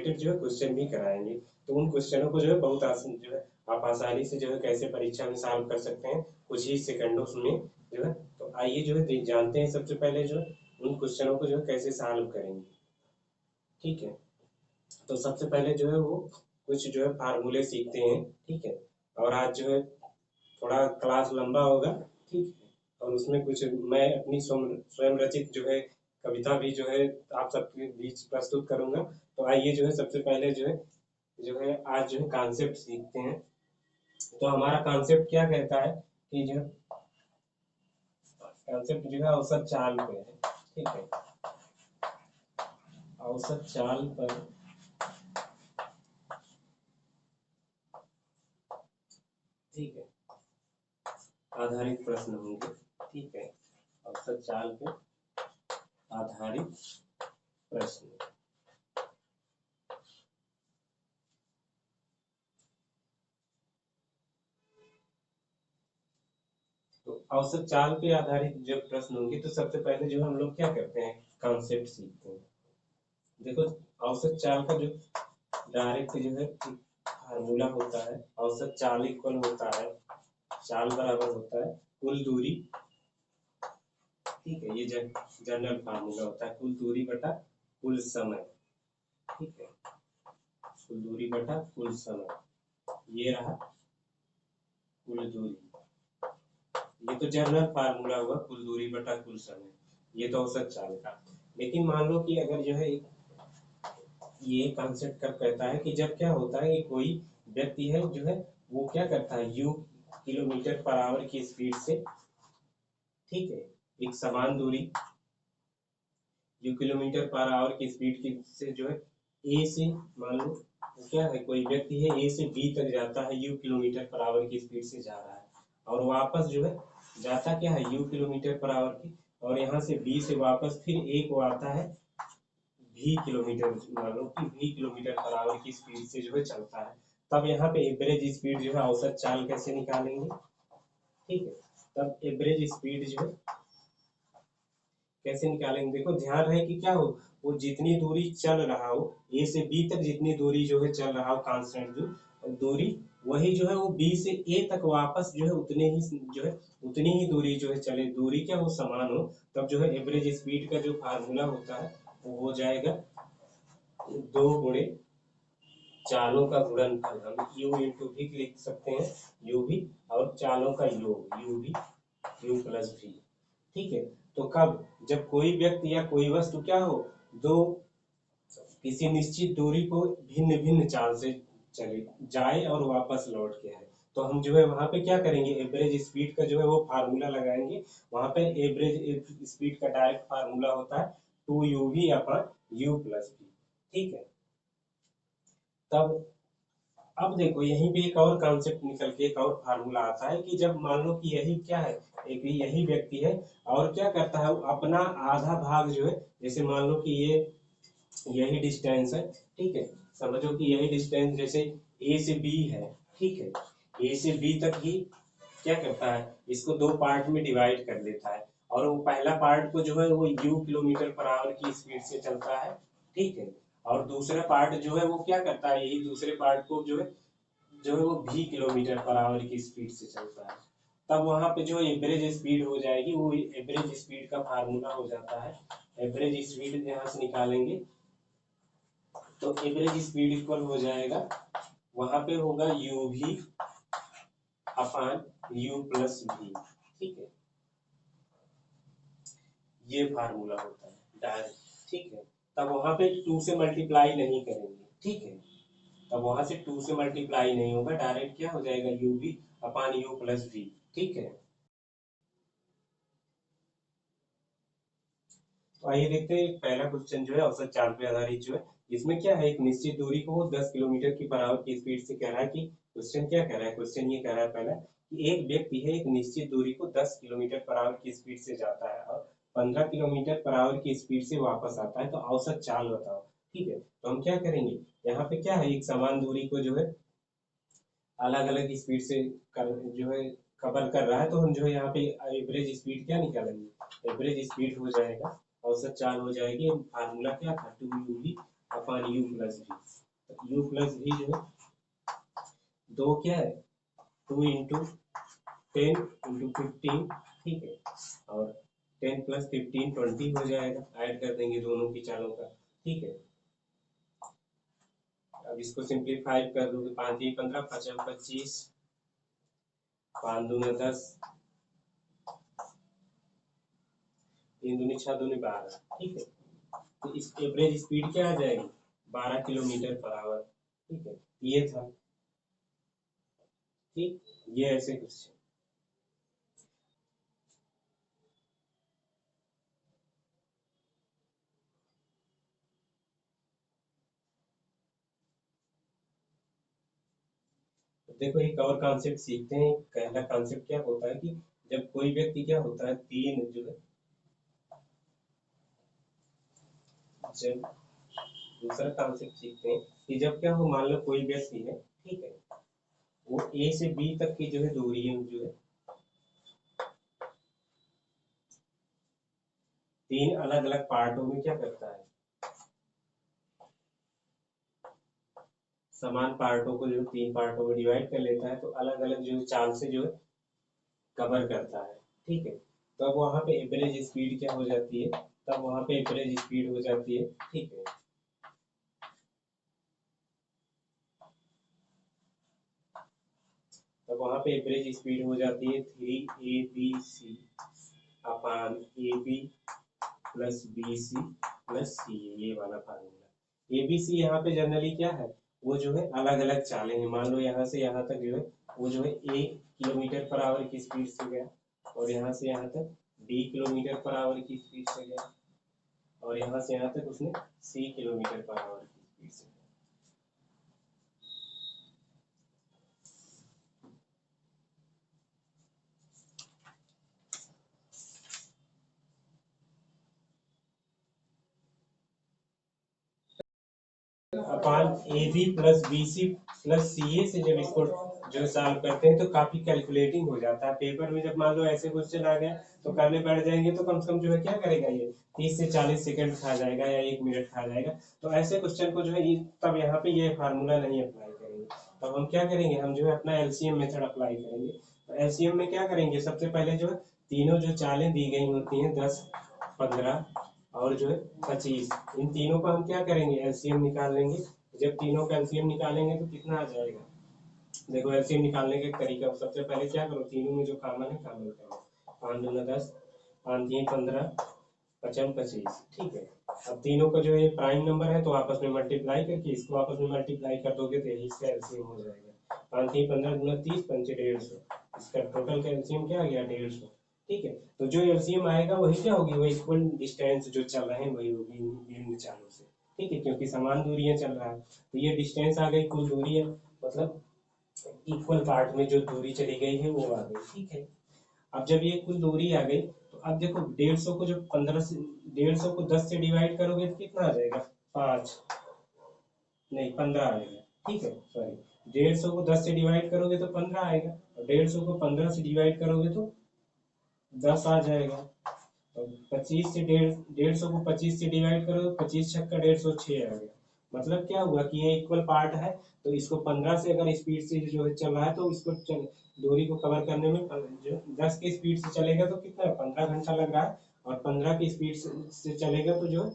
Related जो है question भी कराएंगे। तो उन क्वेश्चनों को जो है बहुत आसान जो है आप आसानी से जो है कैसे परीक्षा में सॉल्व कर सकते हैं कुछ ही सेकंडों में जो है। तो आइए जो है जानते हैं सबसे पहले जो है उन क्वेश्चनों को जो है कैसे सॉल्व करेंगे। ठीक है, तो सबसे पहले जो है वो कुछ जो है फार्मूले सीखते हैं। ठीक है, और आज जो है थोड़ा क्लास लंबा होगा। ठीक है, और उसमें कुछ मैं अपनी स्वयं रचित जो है कविता भी जो है आप सबके बीच प्रस्तुत करूंगा। तो आइए जो है सबसे पहले जो है आज जो है कॉन्सेप्ट सीखते हैं। तो हमारा कॉन्सेप्ट क्या कहता है कि जो कॉन्सेप्ट जो है औसत चाल पे है। ठीक है, औसत चाल पर ठीक है आधारित प्रश्न होंगे। ठीक है, औसत चाल पे आधारित प्रश्न। तो औसत चाल पे आधारित जब प्रश्न होंगे तो सबसे पहले जो हम लोग क्या करते हैं कॉन्सेप्ट सीखते हैं। देखो, औसत चाल का जो डायरेक्ट जो है फार्मूला होता है, औसत चाल इक्वल होता है, चाल बराबर होता है कुल दूरी। ठीक है, ये जनरल फार्मूला होता है कुल दूरी बटा कुल समय। ठीक है, कुल दूरी बटा कुल समय, ये रहा कुल दूरी। ये तो जनरल फार्मूला हुआ कुल दूरी बटा कुल समय, ये तो औसत चाल का। लेकिन मान लो कि अगर जो है ये कॉन्सेप्ट कब कहता है कि जब क्या होता है कि कोई व्यक्ति है जो है वो क्या करता है u किलोमीटर पर आवर की स्पीड से, ठीक है, एक समान दूरी u किलोमीटर पर आवर की स्पीड की से जो है a से, मान लो क्या है कोई व्यक्ति है a से b तक जाता है u किलोमीटर पर आवर की स्पीड से जा रहा है, और वापस जो है जाता क्या है u किलोमीटर पर आवर की, और यहाँ से b से वापस फिर a को आता है v किलोमीटर, मान लो कि v किलोमीटर पर आवर की स्पीड से जो है चलता है। तब यहाँ पे एवरेज स्पीड जो है औसत चाल कैसे निकालेंगे। ठीक है, तब एवरेज स्पीड जो है कैसे निकालेंगे। देखो ध्यान रहे कि क्या हो, वो जितनी दूरी चल रहा हो ए से बी तक, जितनी दूरी जो है चल रहा हो कांस्टेंट जो दूरी, वही जो है वो बी से ए तक वापस जो है उतने ही जो है उतनी ही दूरी जो है चले, दूरी क्या हो समान हो। तब जो है एवरेज स्पीड का जो फार्मूला होता है वो हो जाएगा 2 गुणे चालों का गुणनफल। हम u इंटू भी लिख सकते हैं, u भी, और चालों का योग u भी u प्लस भी। ठीक है, तो कब, जब कोई व्यक्ति या कोई वस्तु क्या हो, दो किसी निश्चित दूरी को भिन्न भिन्न चाल से चले जाए और वापस लौट के आए, तो हम जो है वहां पे क्या करेंगे एवरेज स्पीड का जो है वो फार्मूला लगाएंगे। वहां पे एवरेज स्पीड का डायरेक्ट फार्मूला होता है 2uv अपॉन u प्लस भी। ठीक है, तब अब देखो यहीं पे एक और कॉन्सेप्ट निकल के एक और फार्मूला आता है कि जब मान लो कि यही क्या है, एक यही व्यक्ति है और क्या करता है वो अपना आधा भाग जो है, जैसे मान लो कि ये यही डिस्टेंस है। ठीक है, समझो कि यही डिस्टेंस जैसे ए से बी है। ठीक है, ए से बी तक ही क्या करता है इसको दो पार्ट में डिवाइड कर देता है, और वो पहला पार्ट को जो है वो u किलोमीटर पर आवर की स्पीड से चलता है। ठीक है, और दूसरा पार्ट जो है वो क्या करता है यही दूसरे पार्ट को जो है वो v किलोमीटर पर आवर की स्पीड से चलता है। तब वहां पे जो एवरेज स्पीड हो जाएगी, वो एवरेज स्पीड का फार्मूला हो जाता है, एवरेज स्पीड यहाँ से निकालेंगे तो एवरेज स्पीड इक्वल हो जाएगा, वहां पे होगा u भी अपान u प्लस भी। ठीक है, ये फार्मूला होता है डायरेक्ट। ठीक है, तब वहां पे 2 से मल्टीप्लाई नहीं करेंगे। ठीक है, तब वहां से 2 से मल्टीप्लाई नहीं होगा, डायरेक्ट क्या हो जाएगा u भी अपान u प्लस भी। ठीक है, तो आइए देखते हैं पहला क्वेश्चन जो है औसत चाल पे आधारित जो है, इसमें क्या है एक निश्चित दूरी को 10 किलोमीटर की पर आवर की स्पीड से कह रहा है कि क्वेश्चन क्या कह रहा है, क्वेश्चन ये कह रहा है पहला कि एक व्यक्ति है एक निश्चित दूरी को 10 किलोमीटर पर आवर की स्पीड से जाता है और 15 किलोमीटर पर आवर की स्पीड से वापस आता है, तो औसत चाल बताओ। ठीक है, तो हम क्या करेंगे, यहाँ पे क्या है एक समान दूरी को जो है अलग अलग स्पीड से जो है कवर कर रहा है, तो हम जो है यहाँ पे एवरेज स्पीड क्या निकालेंगे, एवरेज स्पीड हो जाएगा, औसत चाल हो जाएगी। फार्मूला क्या था 2uv upon u plus v. U plus v जो है दो क्या है 2 इंटू 10 इंटू 15, ठीक है, और 10 प्लस 15 20 हो जाएगा, ऐड कर देंगे दोनों की चालों का, ठीक है। अब इसको सिंप्लीफाई कर दो, 5 3 15 5 25, 5 दूनी 10, 3 दूनी 6 दूनी 12, ठीक है। तो इस एवरेज स्पीड क्या आ जाएगी 12 किलोमीटर पर आवर, ठीक है, ये था, ठीक, ये ऐसे कुछ। देखो एक और कॉन्सेप्ट सीखते हैं। पहला कॉन्सेप्ट क्या होता है कि जब कोई व्यक्ति क्या होता है तीन जो है, जब दूसरा कॉन्सेप्ट सीखते हैं कि जब क्या हो मान लो कोई व्यक्ति है, ठीक है, वो ए से बी तक की जो है दूरी है जो है तीन अलग अलग पार्टों में क्या करता है, समान पार्टों को जो तीन पार्टों में डिवाइड कर लेता है, तो अलग अलग जो है चाल से जो है कवर करता है, ठीक है। तब वहां पे एवरेज स्पीड क्या हो जाती है, तब वहां पे एवरेज स्पीड हो जाती है, ठीक है। तब वहां पे एवरेज स्पीड हो जाती है 3 ABC अपान AB प्लस BC प्लस सी, ये वाला फार्मूला। ABC यहाँ पे जनरली क्या है, वो जो है अलग अलग चालें हैं। मान लो यहाँ से यहाँ तक जो है वो जो है A किलोमीटर पर आवर की स्पीड से गया, और यहाँ से यहाँ तक B किलोमीटर पर आवर की स्पीड से गया, और यहाँ से यहाँ तक उसने C किलोमीटर पर आवर की स्पीड से गया। Upon A B plus B C plus C A से जब इसको जो सॉल्व करते हैं तो काफी कैलकुलेटिंग हो जाता है। पेपर में जब मान लो ऐसे क्वेश्चन आ गया तो करने बैठ जाएंगे तो कम से कम जो है क्या करेगा ये 30 से 40 सेकंड खा जाएगा या 1 मिनट खा जाएगा। तो ऐसे क्वेश्चन को जो है तब यहाँ पे ये फार्मूला नहीं अप्लाई करेंगे, तब हम क्या करेंगे, हम जो है अपना एलसीएम मेथड अप्लाई करेंगे। तो एलसीएम में क्या करेंगे, सबसे पहले जो है तीनों जो चालें दी गई होती हैं 10 15 और जो है 25, इन तीनों का हम क्या करेंगे एलसीएम निकाल लेंगे। जब तीनों का एलसीएम निकालेंगे तो कितना आ जाएगा, देखो एलसीएम निकालने का तरीका, सबसे पहले क्या करो तीनों में जो कॉमन है कॉमन करो, 5 दूना 10, 5 3 15, 55 25, ठीक है। अब तीनों का जो ये प्राइम नंबर है तो आपस में मल्टीप्लाई करके इसको आपस में मल्टीप्लाई कर दोगे तो यही इसका एलसीएम हो जाएगा। 5 3 15 दूना 30, 5 150, इसका टोटल का एलसीएम क्या आ गया 150, ठीक है। तो जो एलसीएम आएगा वही क्या होगी, वही इक्वल डिस्टेंस जो चल रहे हैं वही होगी इन चालों से, ठीक है, क्योंकि समान दूरियां चल रहा है। तो ये डिस्टेंस आ गई, कुल दूरी है, मतलब इक्वल पार्ट में जो दूरी चली गई है वो आ गई, ठीक है। अब जब ये कुल दूरी आ गई तो अब देखो 150 को जब 15 से 150 को 10 से डिवाइड करोगे तो कितना आ जाएगा 5, नहीं 15 आएगा, ठीक है, सॉरी 150 को 10 से डिवाइड करोगे तो 15 आएगा, और 150 को 15 से डिवाइड करोगे तो 10 आ जाएगा, और 25 से 150 को 25 से डिवाइड करो, 25 छक्का 150 6 आ गया। मतलब क्या हुआ कि ये इक्वल पार्ट है, तो इसको 15 से अगर स्पीड से जो है चल रहा है तो इसको दूरी को कवर करने में जो 10 की स्पीड से चलेगा तो कितना 15 घंटा लग रहा है, और 15 की स्पीड से चलेगा तो जो है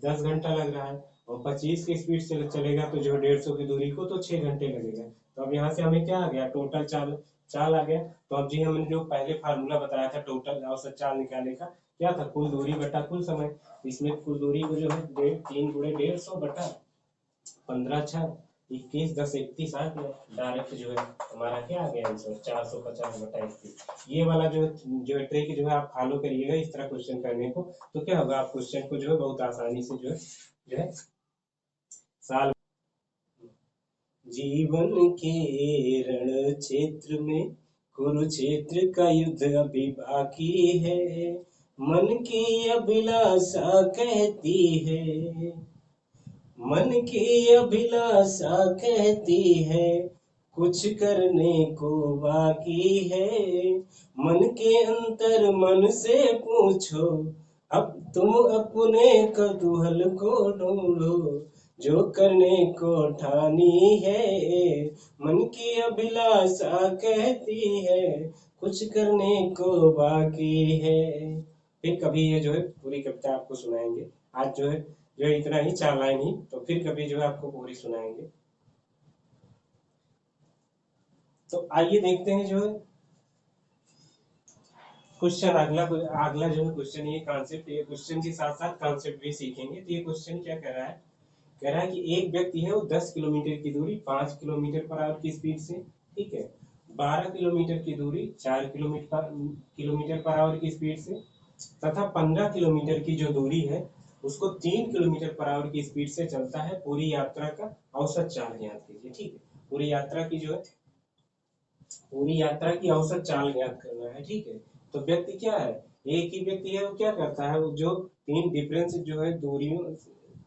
10 घंटा लग रहा है, और 25 की स्पीड से चलेगा तो जो 150 की दूरी को तो 6 घंटे लगेगा। तो अब यहाँ से हमें क्या आ गया टोटल चाल चाल आ गया। तो अब जी हमने जो पहले फार्मूला बताया था टोटल औसत चाल निकालने का, क्या था कुल दूरी बटा कुल समय। इसमें कुल दूरी को जो है 3 गुणे 150 बटा 15 छः 21 10 31 आ गया, डायरेक्ट जो है हमारा क्या आ गया आंसर 450 बटा 21। ये वाला जो है ट्रिक जो है आप फॉलो करिएगा इस तरह क्वेश्चन करने को, तो क्या होगा आप क्वेश्चन को जो है बहुत आसानी से जो है साल। जीवन के रण क्षेत्र में कुरुक्षेत्र का युद्ध अभी बाकी है, मन की अभिलाषा कहती है, मन की अभिलाषा कहती है कुछ करने को बाकी है, मन के अंतर मन से पूछो अब तुम अपने कौतूहल को ढूंढो, जो करने को ठानी है, मन की अभिलाषा कहती है, कुछ करने को बाकी है। फिर कभी ये जो है पूरी कविता आपको सुनाएंगे। आज जो है इतना ही, 4 लाइन ही, तो फिर कभी जो है आपको पूरी सुनाएंगे। तो आइए देखते हैं जो है क्वेश्चन। अगला जो है क्वेश्चन, ये कॉन्सेप्ट, ये क्वेश्चन के साथ साथ कॉन्सेप्ट भी सीखेंगे। तो ये क्वेश्चन क्या कह रहा है, कह रहा है कि एक व्यक्ति है वो 10 किलोमीटर की दूरी 5 किलोमीटर पर आवर की स्पीड से, ठीक है, 12 किलोमीटर की दूरी 4 किलोमीटर पर आवर की स्पीड से, तथा 15 किलोमीटर की जो दूरी है उसको 3 किलोमीटर पर आवर की स्पीड से चलता है। पूरी यात्रा का औसत चाल ज्ञात कीजिए। ठीक है, पूरी यात्रा की औसत चाल ज्ञात करना है। ठीक है, तो व्यक्ति क्या है, एक ही व्यक्ति है, वो क्या करता है, वो जो तीन डिफरेंस जो है दूरियों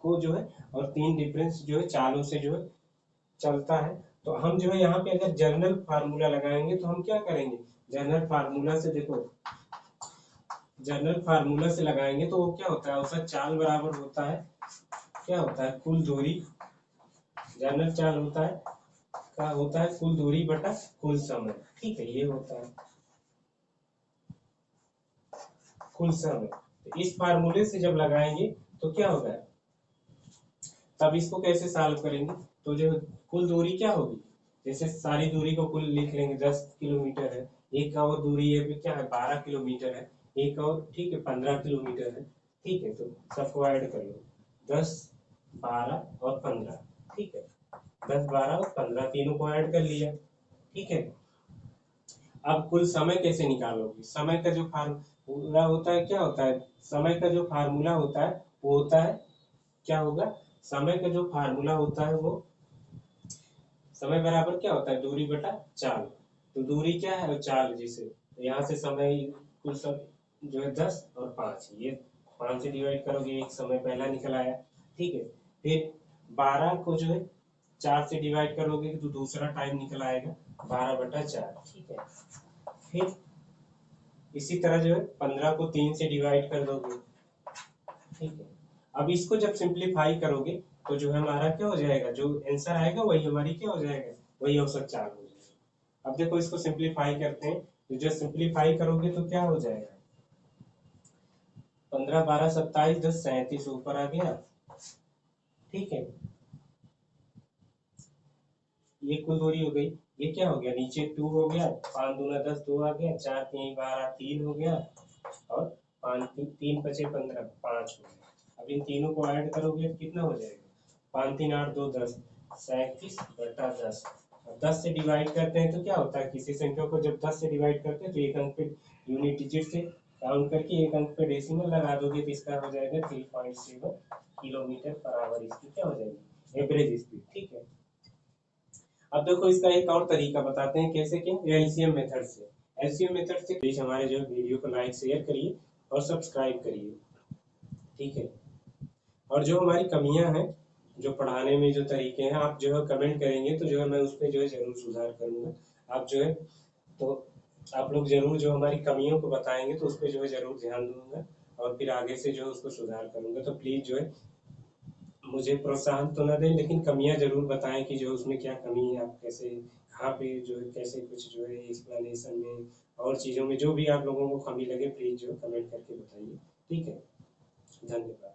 को जो है, और तीन डिफरेंस जो है चालों से जो है चलता है। तो हम जो है यहाँ पे अगर जनरल फार्मूला लगाएंगे तो हम क्या करेंगे, जनरल फार्मूला से देखो, जनरल फार्मूला से लगाएंगे तो वो क्या होता है, औसत चाल बराबर होता है, क्या होता है, कुल दूरी। जनरल चाल होता है, क्या होता है, कुल दूरी बटा कुल समय। ठीक है, ये होता है कुल समय। तो इस फार्मूले से जब लगाएंगे तो क्या होगा, तब इसको कैसे सॉल्व करेंगे, तो जो कुल दूरी क्या होगी, जैसे सारी दूरी को कुल लिख लेंगे, 10 किलोमीटर है, एक और दूरी है क्या है, 12 किलोमीटर है, एक और, ठीक है, 15 किलोमीटर है। ठीक है, तो सबको ऐड कर लो, 10, 12 और 15। ठीक है, 10, 12 और 15 तीनों को ऐड कर लिया। ठीक है, अब कुल समय कैसे निकालोगे, समय का जो फार्मूला होता है, क्या होता है, समय का जो फार्मूला होता है वो होता है, क्या होगा, समय का जो फार्मूला होता है वो समय बराबर क्या होता है, दूरी बटा चाल। तो दूरी क्या है, चाल, जिसे तो यहाँ से समय कुल सब जो है 10 और 5, ये 5 से डिवाइड करोगे, एक समय पहला निकल आया। ठीक है, फिर 12 को जो है 4 से डिवाइड करोगे तो दूसरा टाइम निकल आएगा, 12/4। ठीक है, फिर इसी तरह जो है 15 को 3 से डिवाइड कर दोगे। ठीक है, अब इसको जब सिंप्लीफाई करोगे तो जो है हमारा क्या हो जाएगा, जो आंसर आएगा वही हमारी क्या हो जाएगा, वही औसत चाल हो जाएगा। अब देखो इसको सिंप्लीफाई करते हैं, तो जब सिंप्लीफाई करोगे तो क्या हो जाएगा, 15, 12, 27, 10, 37 ऊपर आ गया। ठीक है, ये कुल दूरी हो गई। ये क्या हो गया, नीचे 2 हो गया, 5 दूना 10, 2 आ गया, 4 3 12, 3 हो गया, और 5 3 5 15, 5 हो गया। अब इन तीनों को ऐड करोगे तो कितना हो जाएगा, 5 3 8 2 10, 37/10। अब 10 से डिवाइड करते हैं तो क्या होता है, किसी संख्या को जब 10 से डिवाइड करते हैं तो एक अंक पे यूनिट डिजिट से काउंट करके एक अंक पे डेसिमल लगा दोगे तो इसका हो जाएगा 3.7 किलोमीटर पर आवर। इसकी क्या हो जाएगी, एवरेज स्पीड। ठीक है, अब देखो इसका एक और तरीका बताते हैं कैसे, कि एलसीएम मेथड से। एलसीएम मेथड से प्लीज हमारे जो वीडियो को लाइक शेयर करिए और सब्सक्राइब करिए। ठीक है, और जो हमारी कमियां हैं, जो पढ़ाने में जो तरीके हैं, आप जो है कमेंट करेंगे तो जो है मैं उस पर जो है जरूर सुधार करूंगा। आप जो है, तो आप लोग जरूर जो हमारी कमियों को बताएंगे तो उस पर जो है जरूर ध्यान दूंगा, और फिर आगे से जो है उसको सुधार करूंगा। तो प्लीज जो है मुझे प्रोत्साहन तो ना दें, लेकिन कमियां जरूर बताएं कि जो उसमें क्या कमी है, आप कैसे, कहाँ पे जो है कैसे कुछ जो है एक्सप्लेनेशन में और चीज़ों में जो भी आप लोगों को कमी लगे प्लीज जो कमेंट करके बताइए। ठीक है, धन्यवाद।